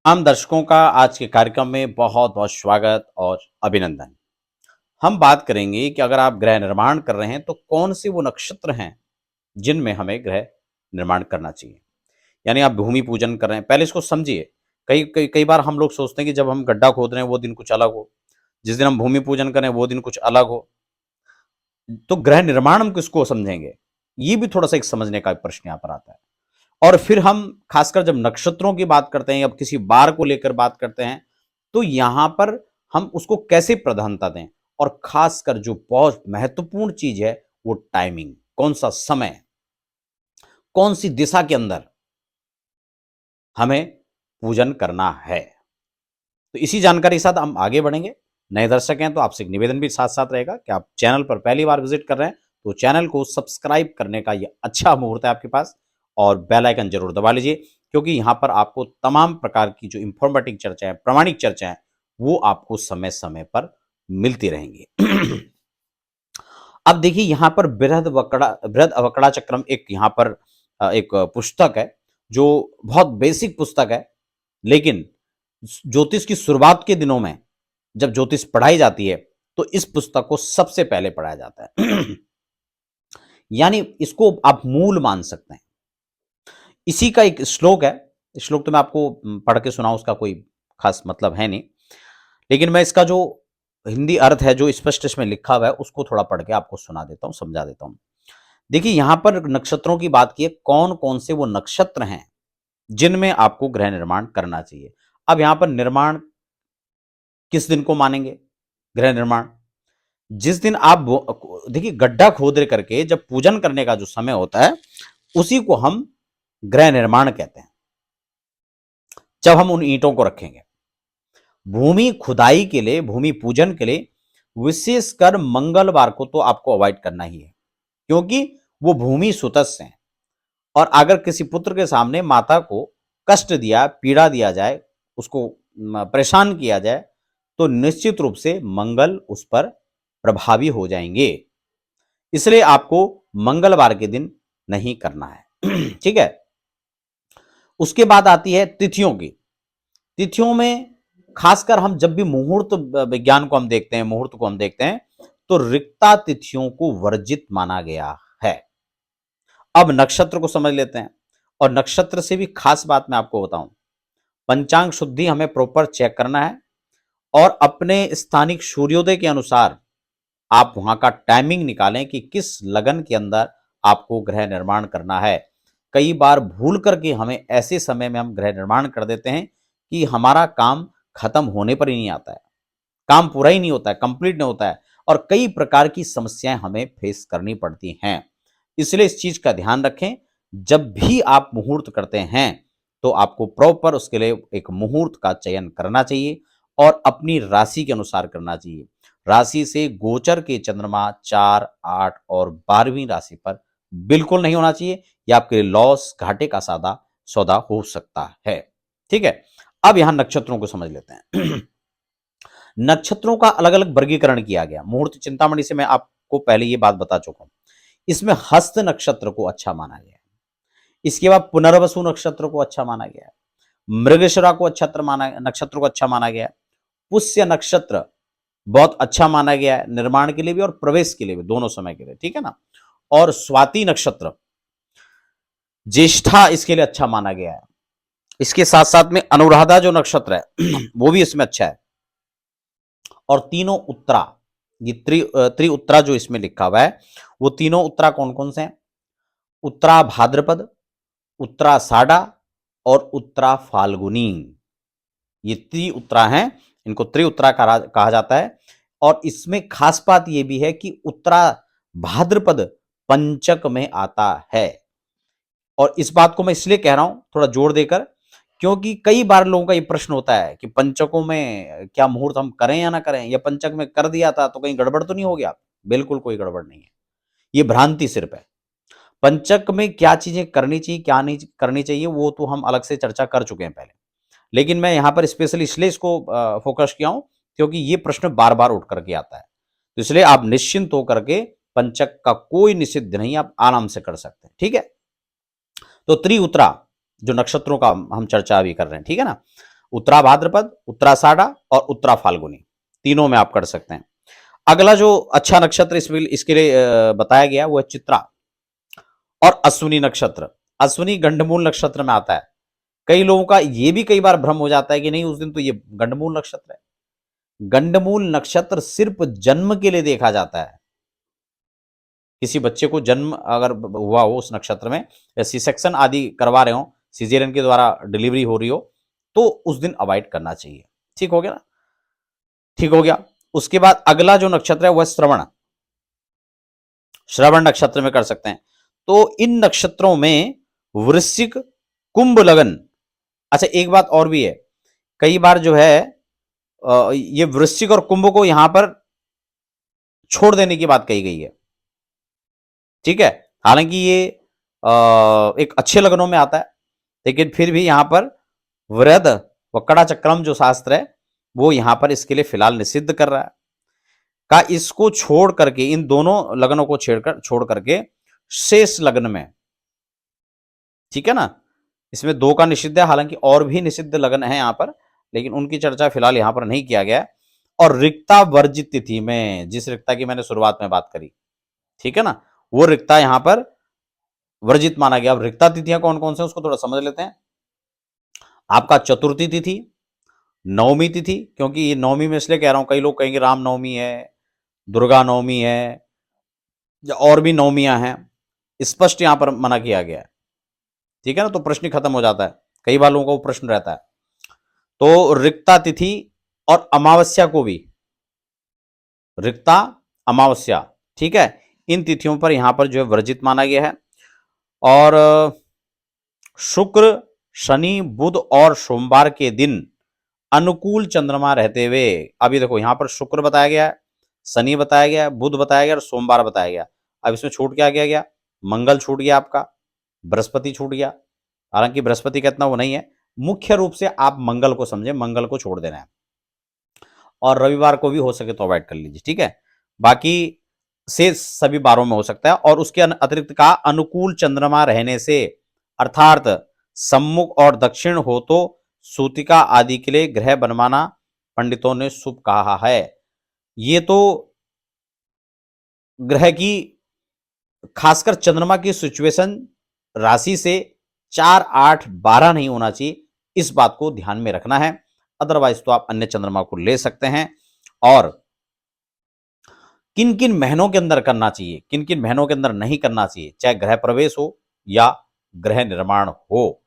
आम दर्शकों का आज के कार्यक्रम में बहुत बहुत स्वागत और अभिनंदन। हम बात करेंगे कि अगर आप गृह निर्माण कर रहे हैं तो कौन से वो नक्षत्र हैं जिनमें हमें गृह निर्माण करना चाहिए। यानी आप भूमि पूजन कर रहे हैं, पहले इसको समझिए। कई कई कई बार हम लोग सोचते हैं कि जब हम गड्ढा खोद रहे हैं वो दिन कुछ अलग हो, जिस दिन हम भूमि पूजन करें वो दिन कुछ अलग हो। तो गृह निर्माण हम किसको समझेंगे, ये भी थोड़ा सा एक समझने का प्रश्न यहाँ पर आता है। और फिर हम खासकर जब नक्षत्रों की बात करते हैं या किसी बार को लेकर बात करते हैं, तो यहां पर हम उसको कैसे प्राधान्यता दें। और खासकर जो बहुत महत्वपूर्ण चीज है वो टाइमिंग, कौन सा समय, कौन सी दिशा के अंदर हमें पूजन करना है। तो इसी जानकारी के साथ हम आगे बढ़ेंगे। नए दर्शक हैं तो आपसे एक निवेदन भी साथ साथ रहेगा कि आप चैनल पर पहली बार विजिट कर रहे हैं तो चैनल को सब्सक्राइब करने का ये अच्छा मुहूर्त है आपके पास, और बेल आइकन जरूर दबा लीजिए, क्योंकि यहाँ पर आपको तमाम प्रकार की जो इंफॉर्मेटिव चर्चा है, प्रामाणिक चर्चा है, वो आपको समय समय पर मिलती रहेंगी। अब देखिए यहाँ पर बृहद अवकड़ा चक्रम एक यहाँ पर एक पुस्तक है जो बहुत बेसिक पुस्तक है, लेकिन ज्योतिष की शुरुआत के दिनों में जब ज्योतिष पढ़ाई जाती है तो इस पुस्तक को सबसे पहले पढ़ाया जाता है। यानी इसको आप मूल मान सकते हैं। इसी का एक श्लोक है। श्लोक तो मैं आपको पढ़ के सुनाऊं, उसका कोई खास मतलब है नहीं, लेकिन मैं इसका जो हिंदी अर्थ है जो स्पष्ट इसमें लिखा हुआ है उसको थोड़ा पढ़ के आपको सुना देता हूं, समझा देता हूं। देखिए यहां पर नक्षत्रों की बात की है, कौन कौन से वो नक्षत्र हैं जिनमें आपको गृह निर्माण करना चाहिए। अब यहां पर निर्माण किस दिन को मानेंगे, गृह निर्माण जिस दिन आप देखिए गड्ढा खोद करके जब पूजन करने का जो समय होता है उसी को हम गृह निर्माण कहते हैं, जब हम उन ईंटों को रखेंगे। भूमि खुदाई के लिए, भूमि पूजन के लिए विशेषकर मंगलवार को तो आपको अवॉइड करना ही है, क्योंकि वो भूमि सुतस्य है। और अगर किसी पुत्र के सामने माता को कष्ट दिया, पीड़ा दिया जाए, उसको परेशान किया जाए, तो निश्चित रूप से मंगल उस पर प्रभावी हो जाएंगे। इसलिए आपको मंगलवार के दिन नहीं करना है। ठीक है। उसके बाद आती है तिथियों की। तिथियों में खासकर हम जब भी मुहूर्त विज्ञान को हम देखते हैं, मुहूर्त को हम देखते हैं, तो रिक्ता तिथियों को वर्जित माना गया है। अब नक्षत्र को समझ लेते हैं, और नक्षत्र से भी खास बात मैं आपको बताऊं, पंचांग शुद्धि हमें प्रॉपर चेक करना है, और अपने स्थानिक सूर्योदय के अनुसार आप वहां का टाइमिंग निकालें कि किस लगन के अंदर आपको गृह निर्माण करना है। कई बार भूल करके हमें ऐसे समय में हम गृह निर्माण कर देते हैं कि हमारा काम खत्म होने पर ही नहीं आता है, काम पूरा ही नहीं होता है, कंप्लीट नहीं होता है, और कई प्रकार की समस्याएं हमें फेस करनी पड़ती हैं। इसलिए इस चीज का ध्यान रखें, जब भी आप मुहूर्त करते हैं तो आपको प्रॉपर उसके लिए एक मुहूर्त का चयन करना चाहिए, और अपनी राशि के अनुसार करना चाहिए। राशि से गोचर के चंद्रमा 4, 8 और 12वीं राशि पर बिल्कुल नहीं होना चाहिए, यह आपके लिए लॉस, घाटे का सादा सौदा हो सकता है। ठीक है। अब यहां नक्षत्रों को समझ लेते हैं। नक्षत्रों का अलग अलग वर्गीकरण किया गया। मुहूर्त चिंतामणि से मैं आपको पहले ये बात बता चुका हूं। इसमें हस्त नक्षत्र को अच्छा माना गया है। इसके बाद पुनर्वसु नक्षत्र को अच्छा माना गया है। मृगशिरा को नक्षत्र को अच्छा माना गया है। पुष्य नक्षत्र बहुत अच्छा माना गया है, निर्माण के लिए भी और प्रवेश के लिए भी, दोनों समय के लिए। ठीक है ना। और स्वाति नक्षत्र, ज्येष्ठा इसके लिए अच्छा माना गया है। इसके साथ साथ में अनुराधा जो नक्षत्र है वो भी इसमें अच्छा है। और तीनों उत्तरा, ये त्रि उत्तरा जो इसमें लिखा हुआ है, वो तीनों उत्तरा कौन कौन से हैं? उत्तरा भाद्रपद, उत्तरा साडा और उत्तरा फाल्गुनी, ये त्रि उत्तरा हैं। इनको त्रि उत्तरा कहा जाता है। और इसमें खास बात यह भी है कि उत्तरा भाद्रपद पंचक में आता है। और इस बात को मैं इसलिए कह रहा हूं थोड़ा जोर देकर, क्योंकि कई बार लोगों का ये प्रश्न होता है कि पंचकों में क्या मुहूर्त हम करें या ना करें, या पंचक में कर दिया था तो कहीं गड़बड़ तो नहीं हो गया। बिल्कुल कोई गड़बड़ नहीं है, ये भ्रांति सिर्फ है। पंचक में क्या चीजें करनी चाहिए, क्या नहीं करनी चाहिए, वो तो हम अलग से चर्चा कर चुके हैं पहले, लेकिन मैं यहां पर स्पेशली इसलिए इसको फोकस किया हूं क्योंकि ये प्रश्न बार बार उठ करके आता है। तो इसलिए आप निश्चिंत होकर के पंचक का कोई निषिद्ध नहीं, आप आराम से कर सकते हैं। ठीक है। तो त्रिउत्तरा जो नक्षत्रों का हम चर्चा अभी कर रहे हैं, ठीक है ना, उत्तरा भाद्रपद, उत्तराषाढ़ा और उत्तरा फाल्गुनी, तीनों में आप कर सकते हैं। अगला जो अच्छा नक्षत्र इसके लिए बताया गया वो है चित्रा और अश्विनी नक्षत्र। अश्विनी गंडमूल नक्षत्र में आता है। कई लोगों का ये भी कई बार भ्रम हो जाता है कि नहीं उस दिन तो ये गंडमूल नक्षत्र है। गंडमूल नक्षत्र सिर्फ जन्म के लिए देखा जाता है। किसी बच्चे को जन्म अगर हुआ हो उस नक्षत्र में, या सी सेक्शन आदि करवा रहे हो, सीजेरियन के द्वारा डिलीवरी हो रही हो, तो उस दिन अवॉइड करना चाहिए। ठीक हो गया ना? ठीक हो गया। उसके बाद अगला जो नक्षत्र है वह श्रवण, श्रवण नक्षत्र में कर सकते हैं। तो इन नक्षत्रों में वृश्चिक, कुंभ, लगन। अच्छा एक बात और भी है, कई बार जो है ये वृश्चिक और कुंभ को यहां पर छोड़ देने की बात कही गई है। ठीक है, हालांकि ये एक अच्छे लगनों में आता है, लेकिन फिर भी यहां पर वृहद वक्कड़ा चक्रम जो शास्त्र है वो यहां पर इसके लिए फिलहाल निषिद्ध कर रहा है। का इसको छोड़ करके, इन दोनों लग्नों को छोड़ करके शेष लग्न में, ठीक है ना, इसमें 2 का निषिद्ध है, हालांकि और भी निषिद्ध लग्न है यहां पर, लेकिन उनकी चर्चा फिलहाल यहां पर नहीं किया गया है। और रिक्ता वर्जित तिथि में, जिस रिक्ता की मैंने शुरुआत में बात करी, ठीक है ना, वो रिक्ता यहां पर वर्जित माना गया। अब रिक्ता तिथियां कौन कौन से उसको थोड़ा समझ लेते हैं। आपका चतुर्थी तिथि, नवमी तिथि, क्योंकि ये नवमी में इसलिए कह रहा हूं, कई लोग कहेंगे राम नवमी है, दुर्गा नवमी है, या और भी नवमियां हैं, स्पष्ट यहां पर मना किया गया है। ठीक है ना, तो प्रश्न खत्म हो जाता है, कई बार लोगों का वो प्रश्न रहता है। तो रिक्ता तिथि और अमावस्या को भी, रिक्ता अमावस्या, ठीक है, इन तिथियों पर यहां पर जो है वर्जित माना गया है। और शुक्र, शनि, बुध और सोमवार के दिन अनुकूल चंद्रमा रहते हुए, अभी देखो यहां पर शुक्र बताया गया है, शनि बताया गया है, बुध बताया गया और सोमवार बताया गया। अब इसमें छूट क्या गया? मंगल छूट गया आपका, बृहस्पति छूट गया। हालांकि बृहस्पति का इतना वो नहीं है, मुख्य रूप से आप मंगल को समझे, मंगल को छोड़ देना है, और रविवार को भी हो सके तो अवॉइड कर लीजिए। ठीक है, बाकी से सभी बारों में हो सकता है। और उसके अतिरिक्त का अनुकूल चंद्रमा रहने से, अर्थात सम्मुख और दक्षिण हो तो सूतिका आदि के लिए ग्रह बनवाना पंडितों ने शुभ कहा है। ये तो ग्रह की, खासकर चंद्रमा की सिचुएशन राशि से 4, 8, 12 नहीं होना चाहिए, इस बात को ध्यान में रखना है। अदरवाइज तो आप अन्य चंद्रमा को ले सकते हैं। और किन किन महीनों के अंदर करना चाहिए, किन किन महीनों के अंदर नहीं करना चाहिए, चाहे गृह प्रवेश हो या गृह निर्माण हो,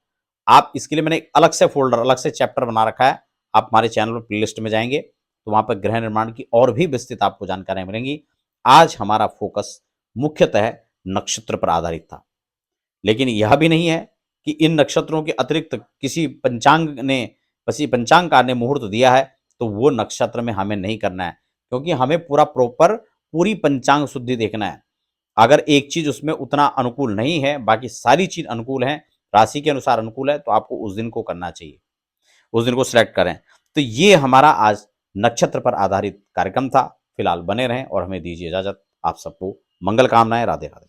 आप इसके लिए मैंने एक अलग से फोल्डर, अलग से चैप्टर बना रखा है। आप हमारे चैनल पर प्लेलिस्ट में जाएंगे तो वहां पर गृह निर्माण की और भी विस्तृत आपको जानकारियां मिलेंगी। आज हमारा फोकस मुख्यतः नक्षत्र पर आधारित था, लेकिन यह भी नहीं है कि इन नक्षत्रों के अतिरिक्त किसी पंचांगकार ने मुहूर्त दिया है तो वो नक्षत्र में हमें नहीं करना है, क्योंकि हमें पूरी पंचांग शुद्धि देखना है। अगर एक चीज उसमें उतना अनुकूल नहीं है, बाकी सारी चीज अनुकूल है, राशि के अनुसार अनुकूल है, तो आपको उस दिन को करना चाहिए, उस दिन को सिलेक्ट करें। तो ये हमारा आज नक्षत्र पर आधारित कार्यक्रम था। फिलहाल बने रहें और हमें दीजिए इजाजत। आप सबको मंगल कामनाएं। राधे राधे।